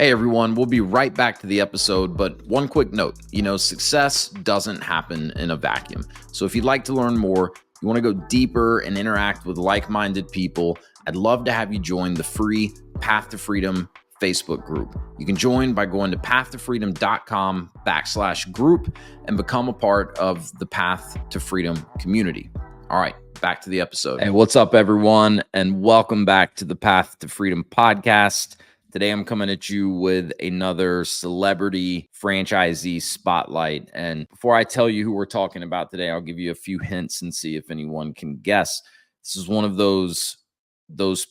Hey everyone, we'll be right back to the episode, but one quick note, success doesn't happen in a vacuum. So if you'd like to learn more, you want to go deeper and interact with like-minded people, I'd love to have you join the free Path to Freedom Facebook group. You can join by going to pathtofreedom.com/group and become a part of the Path to Freedom community. All right, back to the episode. Hey, what's up everyone? And welcome back to the Path to Freedom podcast. Today, I'm coming at you with another celebrity franchisee spotlight. And before I tell you who we're talking about today, I'll give you a few hints and see if anyone can guess. This is one of those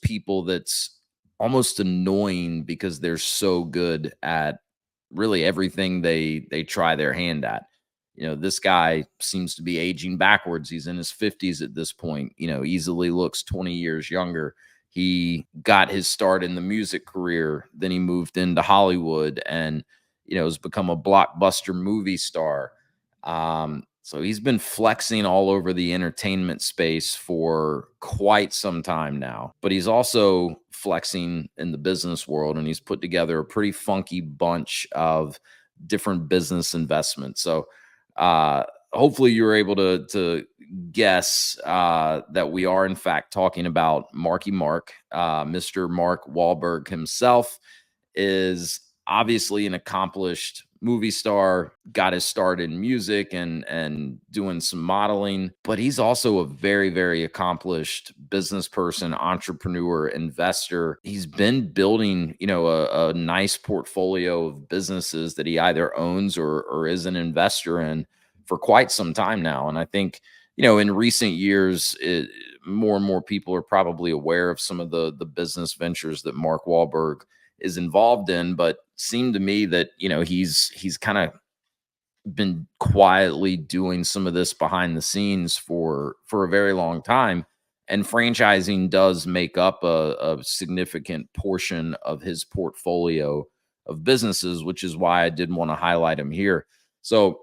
people that's almost annoying because they're so good at really everything they try their hand at. This guy seems to be aging backwards. He's in his 50s at this point, easily looks 20 years younger. He got his start in the music career, then he moved into Hollywood and, has become a blockbuster movie star. So he's been flexing all over the entertainment space for quite some time now, but he's also flexing in the business world, and he's put together a pretty funky bunch of different business investments. So, hopefully you're able to guess that we are in fact talking about Marky Mark. Mr. Mark Wahlberg himself is obviously an accomplished movie star, got his start in music and doing some modeling, but he's also a very, very accomplished business person, entrepreneur, investor. He's been building, a nice portfolio of businesses that he either owns or is an investor in for quite some time now. And I think, in recent years, more and more people are probably aware of some of the business ventures that Mark Wahlberg is involved in, but seemed to me that, he's kind of been quietly doing some of this behind the scenes for a very long time. And franchising does make up a significant portion of his portfolio of businesses, which is why I did want to highlight him here. So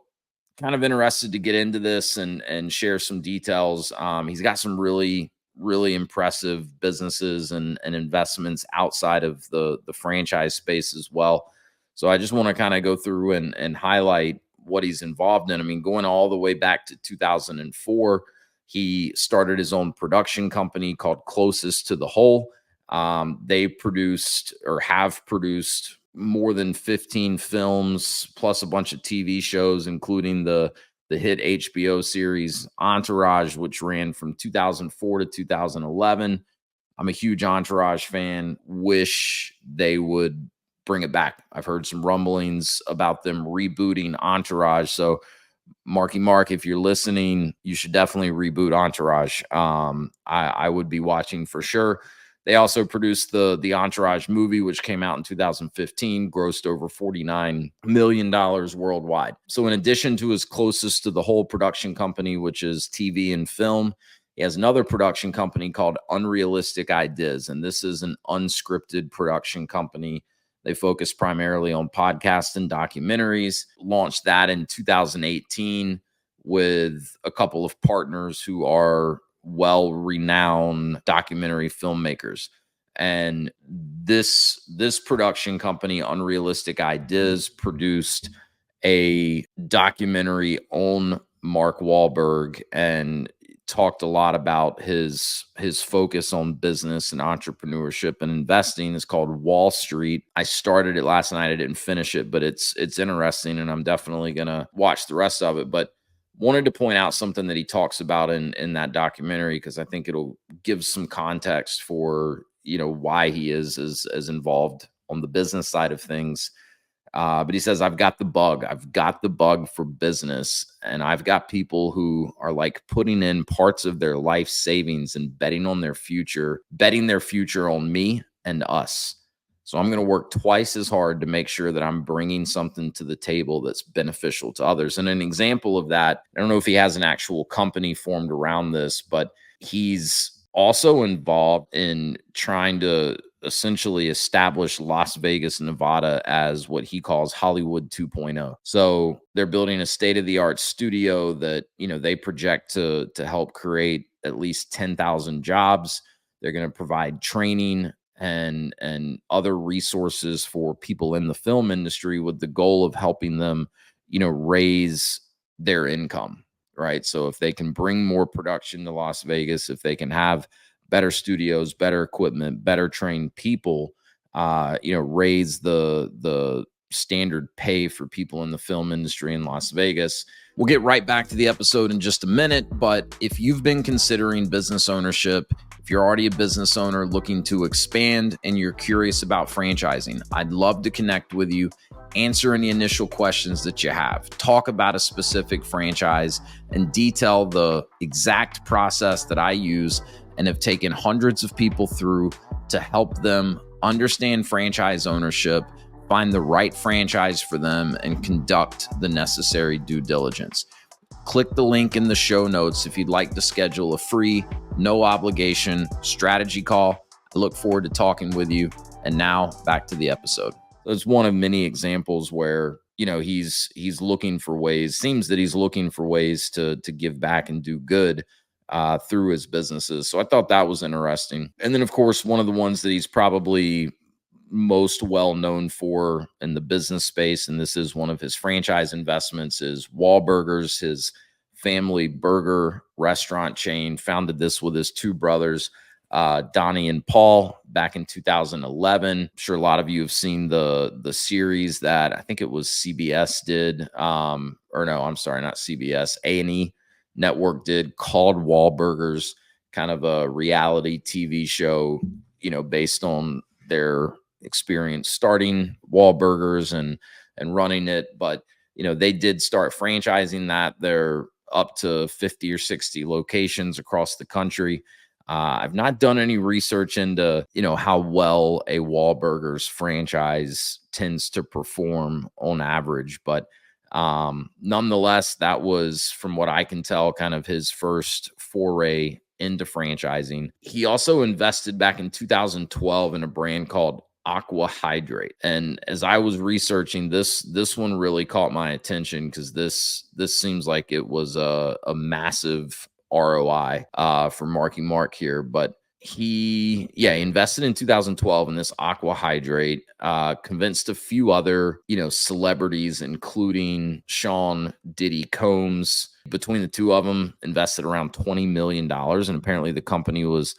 kind of interested to get into this and share some details. He's got some really, really impressive businesses and investments outside of the franchise space as well. So I just want to kind of go through and highlight what he's involved in. I mean, going all the way back to 2004, he started his own production company called Closest to the Whole. They produced or have produced more than 15 films plus a bunch of TV shows, including the hit HBO series Entourage, which ran from 2004 to 2011. I'm a huge Entourage fan. Wish they would bring it back. I've heard some rumblings about them rebooting Entourage. So Marky Mark, if you're listening, you should definitely reboot Entourage. I would be watching for sure. They also produced the Entourage movie, which came out in 2015, grossed over $49 million worldwide. So in addition to his Closest to the Whole production company, which is TV and film, he has another production company called Unrealistic Ideas. And this is an unscripted production company. They focus primarily on podcasts and documentaries. Launched that in 2018 with a couple of partners who are well-renowned documentary filmmakers. And this production company, Unrealistic Ideas, produced a documentary on Mark Wahlberg and talked a lot about his focus on business and entrepreneurship and investing. It's called Wall Street. I started it last night. I didn't finish it, but it's interesting, and I'm definitely gonna watch the rest of it. But wanted to point out something that he talks about in that documentary, because I think it'll give some context for why he is as involved on the business side of things. But he says, I've got the bug. I've got the bug for business. And I've got people who are like putting in parts of their life savings and betting their future on me and us. So I'm going to work twice as hard to make sure that I'm bringing something to the table that's beneficial to others. And an example of that, I don't know if he has an actual company formed around this, but he's also involved in trying to essentially establish Las Vegas, Nevada as what he calls Hollywood 2.0. So they're building a state-of-the-art studio that, they project to help create at least 10,000 jobs. They're going to provide training and other resources for people in the film industry with the goal of helping them, raise their income, right? So if they can bring more production to Las Vegas, if they can have better studios, better equipment, better trained people, raise the standard pay for people in the film industry in Las Vegas. We'll get right back to the episode in just a minute, but if you've been considering business ownership, if you're already a business owner looking to expand and you're curious about franchising, I'd love to connect with you, answer any initial questions that you have, talk about a specific franchise, and detail the exact process that I use and have taken hundreds of people through to help them understand franchise ownership, find the right franchise for them, and conduct the necessary due diligence. Click the link in the show notes if you'd like to schedule a free, no obligation strategy call. I look forward to talking with you. And now back to the episode. It's one of many examples where, he's looking for ways, seems that he's looking for ways to give back and do good through his businesses. So I thought that was interesting. And then, of course, one of the ones that he's probably most well known for in the business space, and this is one of his franchise investments, is Wahlburgers, his family burger restaurant chain. Founded this with his two brothers, Donnie and Paul, back in 2011. I'm sure a lot of you have seen the series that I think it was CBS did, or no, I'm sorry, not CBS, A&E Network did, called Wahlburgers, kind of a reality TV show, based on their experience starting Wahlburgers and running it. But, they did start franchising that. They're up to 50 or 60 locations across the country. I've not done any research into, how well a Wahlburgers franchise tends to perform on average, but nonetheless, that was, from what I can tell, kind of his first foray into franchising. He also invested back in 2012 in a brand called Aqua Hydrate. And as I was researching this one really caught my attention because this seems like it was a massive ROI for Marky Mark here. But he invested in 2012 in this Aqua Hydrate, convinced a few other, celebrities, including Sean Diddy Combs. Between the two of them, invested around $20 million. And apparently the company was,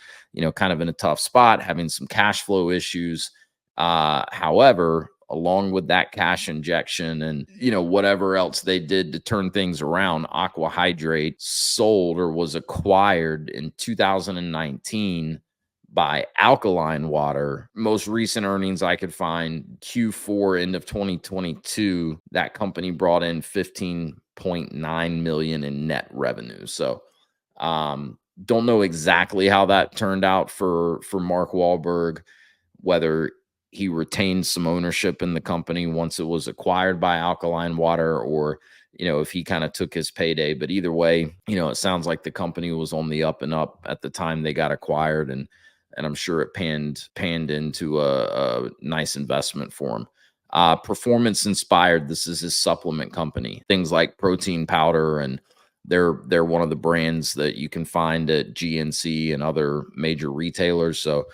kind of in a tough spot, having some cash flow issues. However, along with that cash injection and, whatever else they did to turn things around, Aqua Hydrate sold or was acquired in 2019 by Alkaline Water. Most recent earnings I could find, Q4 end of 2022, that company brought in $15.9 million in net revenue. So, don't know exactly how that turned out for Mark Wahlberg, whether he retained some ownership in the company once it was acquired by Alkaline Water, or, if he kind of took his payday. But either way, it sounds like the company was on the up and up at the time they got acquired. And I'm sure it panned into a nice investment for him. Performance Inspired, this is his supplement company. Things like protein powder, and they're one of the brands that you can find at GNC and other major retailers. So,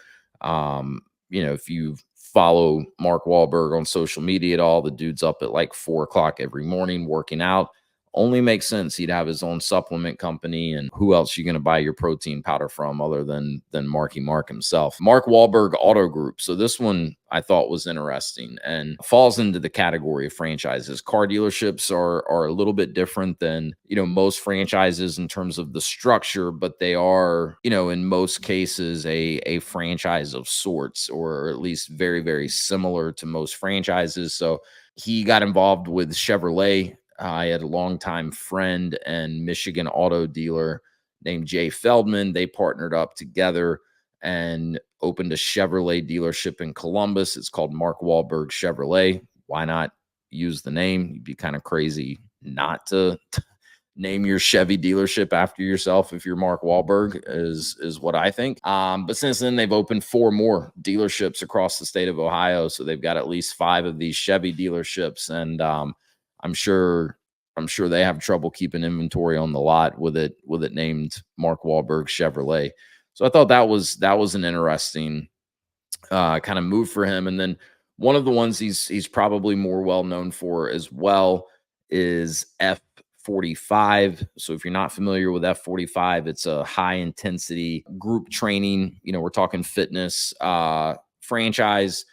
if you follow Mark Wahlberg on social media at all, the dude's up at like 4:00 every morning working out. Only makes sense he'd have his own supplement company. And who else are you going to buy your protein powder from other than Marky Mark himself? Mark Wahlberg Auto Group. So this one I thought was interesting and falls into the category of franchises. Car dealerships are a little bit different than, most franchises in terms of the structure, but they are, in most cases a franchise of sorts, or at least very, very similar to most franchises. So he got involved with Chevrolet. I had a longtime friend and Michigan auto dealer named Jay Feldman. They partnered up together and opened a Chevrolet dealership in Columbus. It's called Mark Wahlberg Chevrolet. Why not use the name? You'd be kind of crazy not to name your Chevy dealership after yourself if you're Mark Wahlberg, is what I think. But since then, they've opened 4 more dealerships across the state of Ohio. So they've got at least 5 of these Chevy dealerships. And I'm sure they have trouble keeping inventory on the lot with it named Mark Wahlberg Chevrolet. So I thought that was an interesting kind of move for him. And then one of the ones he's probably more well known for as well is F45. So if you're not familiar with F45, it's a high intensity group training. We're talking fitness franchise.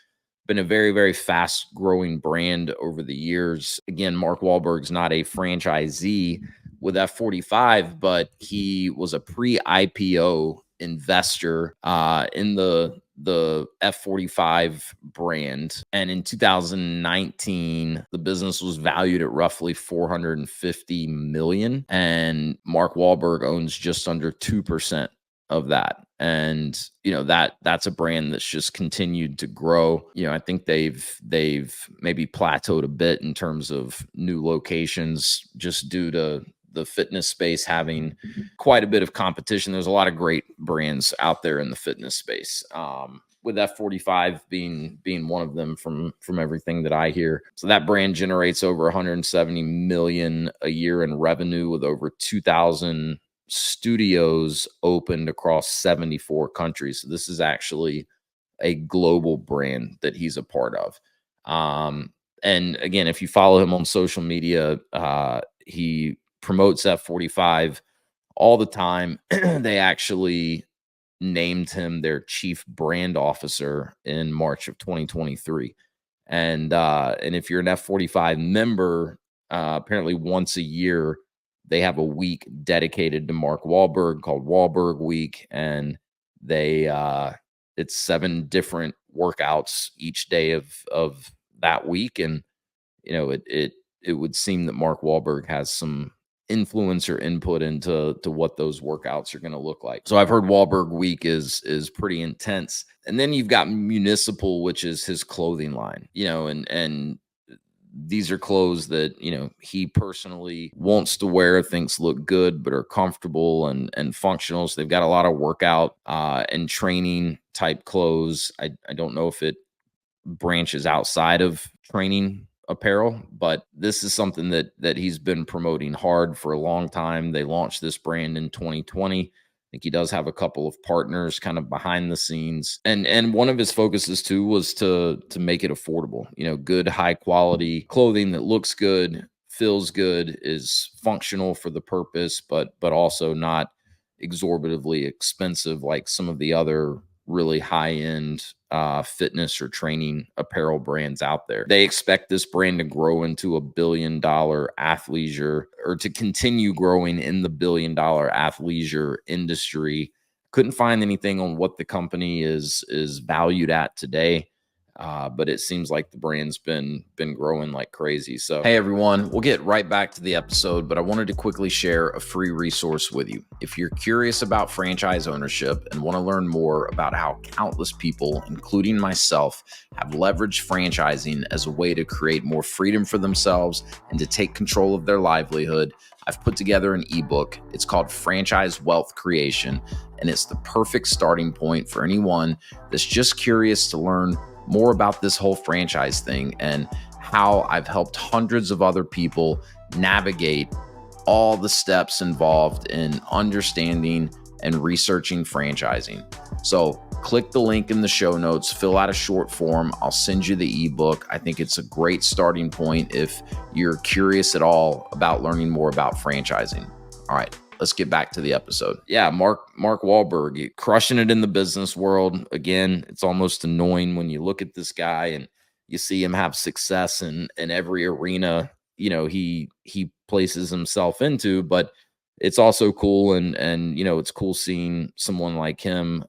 Been a very, very fast growing brand over the years. Again, Mark Wahlberg's not a franchisee with F45, but he was a pre-IPO investor in the F45 brand. And in 2019, the business was valued at roughly $450 million. And Mark Wahlberg owns just under 2% of that. And that's a brand that's just continued to grow. I think they've maybe plateaued a bit in terms of new locations, just due to the fitness space having quite a bit of competition. There's a lot of great brands out there in the fitness space, with F45 being one of them from everything that I hear. So that brand generates over 170 million a year in revenue, with over 2,000 studios opened across 74 countries. So this is actually a global brand that he's a part of. And again, if you follow him on social media, he promotes F45 all the time. They actually named him their chief brand officer in March of 2023. And if you're an F45 member, apparently once a year, they have a week dedicated to Mark Wahlberg called Wahlberg Week. And it's 7 different workouts each day of that week. And, it would seem that Mark Wahlberg has some influence or input into what those workouts are going to look like. So I've heard Wahlberg Week is pretty intense. And then you've got Municipal, which is his clothing line, and these are clothes that, he personally wants to wear, thinks look good, but are comfortable and functional. So they've got a lot of workout and training type clothes. I don't know if it branches outside of training apparel, but this is something that he's been promoting hard for a long time. They launched this brand in 2020. I think he does have a couple of partners kind of behind the scenes. And one of his focuses too was to make it affordable, good, high quality clothing that looks good, feels good, is functional for the purpose, but also not exorbitantly expensive like some of the other really high-end fitness or training apparel brands out there. They expect this brand to grow into $1 billion athleisure, or to continue growing in the $1 billion athleisure industry. Couldn't find anything on what the company is valued at today. But it seems like the brand's been growing like crazy. So, hey everyone, we'll get right back to the episode, but I wanted to quickly share a free resource with you. If you're curious about franchise ownership and want to learn more about how countless people, including myself, have leveraged franchising as a way to create more freedom for themselves and to take control of their livelihood, I've put together an ebook. It's called Franchise Wealth Creation, and it's the perfect starting point for anyone that's just curious to learn more about this whole franchise thing and how I've helped hundreds of other people navigate all the steps involved in understanding and researching franchising. So click the link in the show notes, fill out a short form. I'll send you the ebook. I think it's a great starting point if you're curious at all about learning more about franchising. All right, let's get back to the episode. Yeah, Mark Wahlberg, crushing it in the business world. Again, it's almost annoying when you look at this guy and you see him have success in every arena, he places himself into, but it's also cool. And it's cool seeing someone like him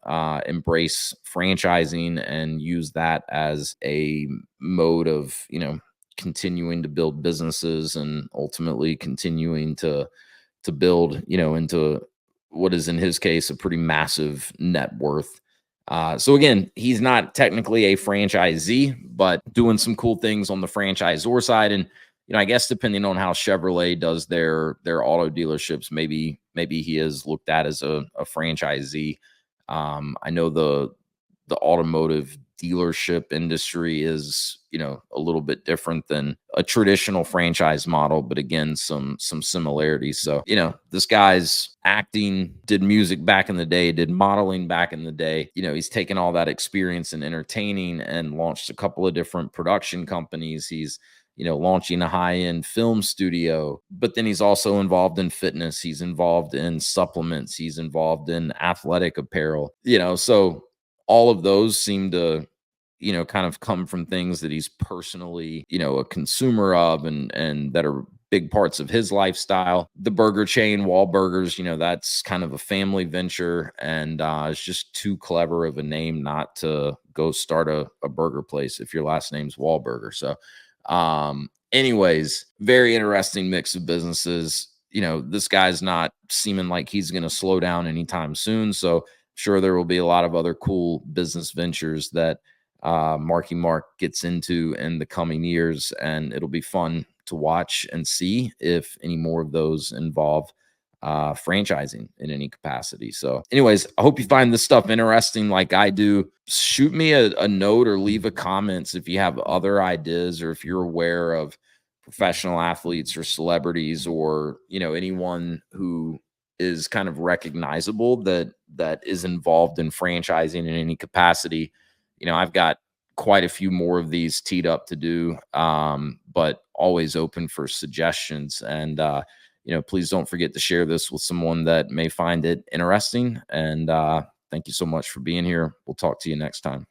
embrace franchising and use that as a mode of, continuing to build businesses and ultimately continuing to build, into what is in his case a pretty massive net worth. So again, he's not technically a franchisee, but doing some cool things on the franchisor side. And I guess depending on how Chevrolet does their auto dealerships, maybe he is looked at as a franchisee. I know the automotive dealership industry is, a little bit different than a traditional franchise model, but again, some similarities. So, this guy's acting, did music back in the day, did modeling back in the day. He's taken all that experience in entertaining and launched a couple of different production companies. He's launching a high-end film studio, but then he's also involved in fitness. He's involved in supplements. He's involved in athletic apparel, so all of those seem to, kind of come from things that he's personally, a consumer of and that are big parts of his lifestyle. The burger chain, Wahlburgers, that's kind of a family venture, and it's just too clever of a name not to go start a burger place if your last name's Wahlburger. So, anyways, very interesting mix of businesses. This guy's not seeming like he's going to slow down anytime soon. So, sure, there will be a lot of other cool business ventures that Marky Mark gets into in the coming years, and it'll be fun to watch and see if any more of those involve franchising in any capacity. So anyways, I hope you find this stuff interesting like I do. Shoot me a note or leave a comments if you have other ideas, or if you're aware of professional athletes or celebrities, or anyone who is kind of recognizable that is involved in franchising in any capacity. I've got quite a few more of these teed up to do, but always open for suggestions. And, please don't forget to share this with someone that may find it interesting. And thank you so much for being here. We'll talk to you next time.